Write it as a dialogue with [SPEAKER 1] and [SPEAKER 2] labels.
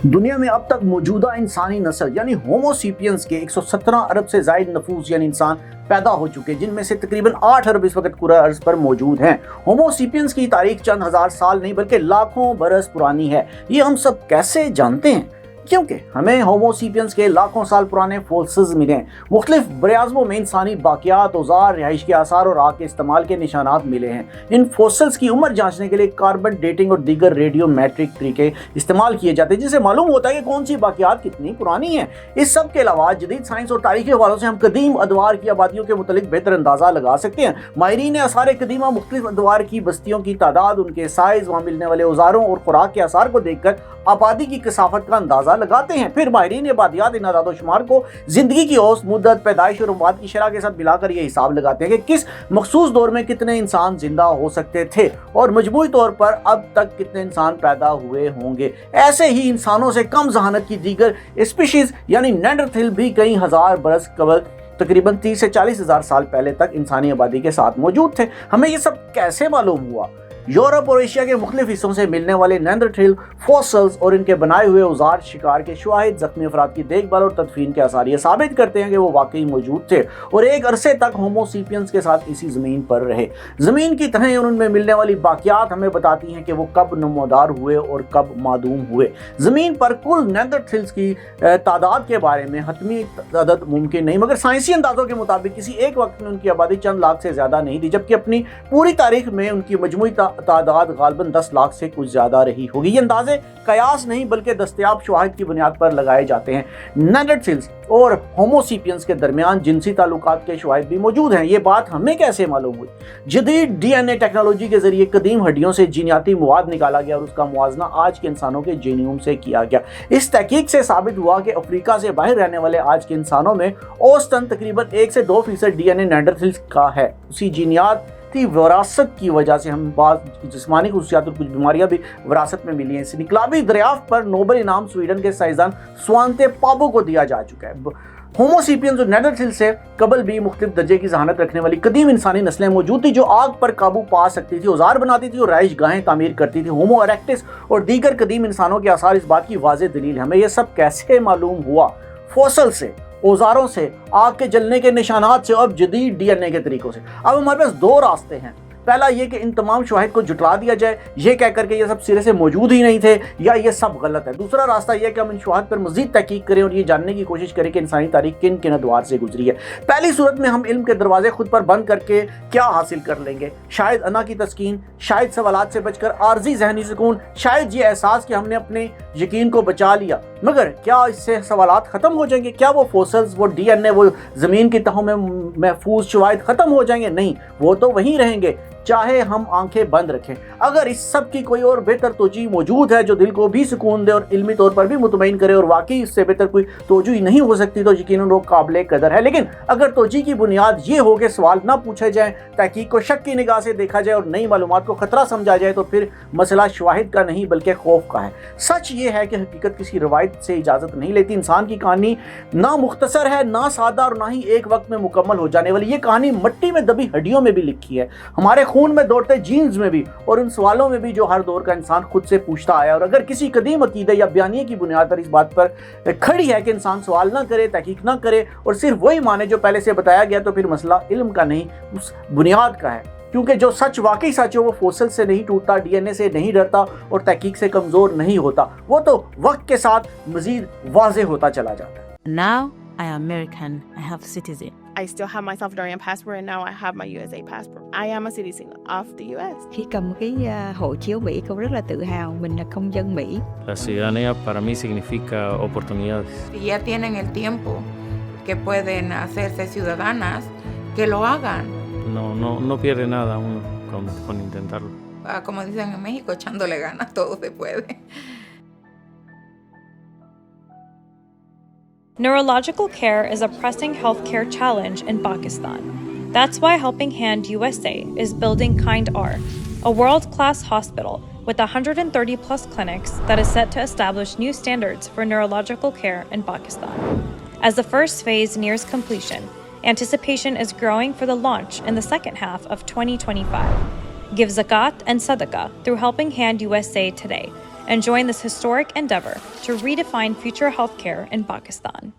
[SPEAKER 1] दुनिया में अब तक मौजूदा इंसानी नस्ल यानी होमो सेपियंस के 117 अरब से ज़ायद नफूस यानी इंसान पैदा हो चुके हैं, जिनमें से तकरीबन 8 अरब इस वक्त कुराए अर्ज़ पर मौजूद हैं। होमो सेपियंस की तारीख चंद हज़ार साल नहीं बल्कि लाखों बरस पुरानी है। ये हम सब कैसे जानते हैं? क्योंकि हमें होमो सेपियंस के लाखों साल पुराने फोसिल्स मिले हैं। मुख्तलिफ बराज़मों में इंसानी बाक़ियात, औज़ार, रिहाइश के आसार और आग के इस्तेमाल के निशानात मिले हैं। इन फोसिल्स की उम्र जांचने के लिए कार्बन डेटिंग और दीगर रेडियोमेट्रिक तरीके इस्तेमाल किए जाते हैं, जिससे मालूम होता है कि कौन सी बाक़ियात कितनी पुरानी है। इस सब के अलावा जदीद साइंस और तारीख़ी हवालों से हम कदीम अदवार की आबादियों के मुतल्लिक़ बेहतर अंदाज़ा लगा सकते हैं। माहिरीन आसार कदीमा मुख्तलिफ अदवार की बस्तियों की तादाद, उनके साइज़, वहाँ मिलने वाले औज़ारों और खुराक के आसार को देख कर आबादी की कसाफत का अंदाज़ा लगाते हैं। फिर माहिरीन आबादियात इन आदाद शुमार को ज़िंदगी की औसत मुद्दत, पैदाइश और वफ़ात की शरह के साथ मिलाकर ये हिसाब लगाते हैं कि किस मखसूस दौर में कितने इंसान जिंदा हो सकते थे और मजमूई तौर पर अब तक कितने इंसान पैदा हुए होंगे। ऐसे ही इंसानों से कम ज़हानत की दीगर स्पीशीज़ यानी नेंडरथल भी कई हज़ार बरस कबल तकरीबन 30 से 40 हज़ार साल पहले तक इंसानी आबादी के साथ मौजूद थे। हमें ये सब कैसे मालूम हुआ? यूरोप और एशिया के मुख्तलिफ हिस्सों से मिलने वाले नेंडरथल फॉसिल्स और इनके बनाए हुए औजार, शिकार के शवाहिद, जख्मी अफराद की देखभाल और तदफीन के आसार ये साबित करते हैं कि वो वाकई मौजूद थे और एक अरसे तक होमो सेपियंस के साथ इसी ज़मीन पर रहे। ज़मीन की तरह उनमें मिलने वाली बाक़ियात हमें बताती हैं कि वो कब नमोदार हुए और कब मादूम हुए। ज़मीन पर कुल नेंडरथल्स की तादाद के बारे में हतमी तादाद मुमकिन नहीं, मगर साइंसी अंदाज़ों के मुताबिक किसी एक वक्त में उनकी आबादी चंद लाख से ज़्यादा नहीं थी, जबकि अपनी पूरी तारीख में उनकी मजमूई तादाद गालबन 10 लाख से कुछ ज़्यादा रही होगी। ये अंदाजे कयास नहीं बल्कि दस्तयाब शवाहिद की बुनियाद पर लगाए जाते हैं। नेंडरथल्स और होमो सेपियंस के दरमियान जिनसी ताल्लुकात के शवाहिद भी मौजूद हैं। ये बात हमें कैसे मालूम हुई? जदीद डीएनए टेक्नोलॉजी के जरिए कदीम हड्डियों से जीनियाती मवाद निकाला गया और उसका मुआजना आज के इंसानों के जीनोम से किया गया। इस तहकीक से साबित हुआ कि अफ्रीका से बाहर रहने वाले आज के इंसानों में औसतन तकरीबन 1 से 2% डीएनए नेंडरथल्स का है। उसी जीनियात की विरासत की वजह से हम बात जिस्मानी खुसूसियात और कुछ बीमारियां भी विरासत में मिली हैं। इस इनकलाबी दरियाफ्त पर नोबेल इनाम स्वीडन के साइंसदान स्वांते पाबो को दिया जा चुका है। होमो सेपियंस और नेंडरथल से कबल भी मुख्तलिफ दर्जे की जहानत रखने वाली कदीम इंसानी नस्लें मौजूद थी जो आग पर काबू पा सकती थी, औजार बनाती थी और रहाइश गाहें तामीर करती थी। होमो इरेक्टस और दीगर कदीम इंसानों के आसार इस बात की वाज़ेह दलील है। हमें यह सब कैसे मालूम हुआ? फॉसिल से, औजारों से, आग के जलने के निशानात से और जदीद डीएनए के तरीकों से। अब हमारे पास दो रास्ते हैं। पहला ये कि इन तमाम शवाहिद को जुटला दिया जाए, ये कह करके ये सब सिरे से मौजूद ही नहीं थे या ये सब गलत है। दूसरा रास्ता यह कि हम इन शवाहिद पर मजीद तहकीक करें और ये जानने की कोशिश करें कि इंसानी तारीख किन किन अदवार से गुजरी है। पहली सूरत में हम इल्म के दरवाजे खुद पर बंद करके क्या हासिल कर लेंगे? शायद अना की तस्कीन, शायद सवालात से बचकर आर्जी जहनी सुकून, शायद ये एहसास कि हमने अपने यकीन को बचा लिया। मगर क्या इससे सवालात ख़त्म हो जाएंगे? क्या वो फोसिल्स, वो डीएनए, वो ज़मीन की तहों में महफूज शवाहिद ख़त्म हो जाएंगे? नहीं, वो तो वहीं रहेंगे चाहे हम आंखें बंद रखें। अगर इस सब की कोई और बेहतर तोजी मौजूद है जो दिल को भी सुकून दे और इल्मी तौर पर भी मुतमईन करे और वाकई इससे बेहतर कोई तोजी नहीं हो सकती, तो यकीनन वो काबिल कदर है। लेकिन अगर तोजी की बुनियाद ये हो कि सवाल ना पूछे जाएँ, तहकीक को शक की निगाह से देखा जाए और नई मालूमात को ख़तरा समझा जाए, तो फिर मसला शवाहिद का नहीं बल्कि खौफ का है। सच ये है कि हकीकत किसी रवायत से इजाज़त नहीं लेती। इंसान की कहानी ना मुख्तसर है, ना सादा और ना ही एक वक्त में मुकम्मल हो जाने वाली। ये कहानी मिट्टी में दबी हड्डियों में भी लिखी है, हमारे खून में दौड़ते जीन्स में भी, और उन सवालों में भी जो हर दौर का इंसान खुद से पूछता आया। और अगर किसी कदीम अकीदे या बयानिए की बुनियाद पर इस बात पर खड़ी है कि इंसान सवाल ना करे, तहकीक ना करे और सिर्फ वही माने जो पहले से बताया गया, तो फिर मसला इल्म का नहीं उस बुनियाद का है। क्योंकि जो सच वाकई सच है वो फोसिल से नहीं टूटता, डीएनए से नहीं डरता और तहकीक से कमज़ोर नहीं होता। वो तो वक्त के साथ मज़ीद वाज़ेह होता चला जाता है।
[SPEAKER 2] Now I am American. I have citizen.
[SPEAKER 3] I still have my Salvadorian passport and now I have my USA passport. I am a citizen of the US.
[SPEAKER 4] Khi cầm cái hộ chiếu Mỹ, cô rất là tự hào mình là công dân Mỹ.
[SPEAKER 5] La ciudadanía para mí significa oportunidades.
[SPEAKER 6] Si ya tienen el tiempo que pueden hacerse ciudadanas, que lo hagan.
[SPEAKER 5] No pierde nada uno con intentarlo.
[SPEAKER 6] Como dicen en México, echándole ganas todo se puede.
[SPEAKER 7] Neurological care is a pressing healthcare challenge in Pakistan. That's why Helping Hand USA is building Kind R, a world-class hospital with 130 plus clinics that is set to establish new standards for neurological care in Pakistan. As the first phase nears completion, anticipation is growing for the launch in the second half of 2025. Give zakat and sadaqah through Helping Hand USA today and join this historic endeavor to redefine future healthcare in Pakistan.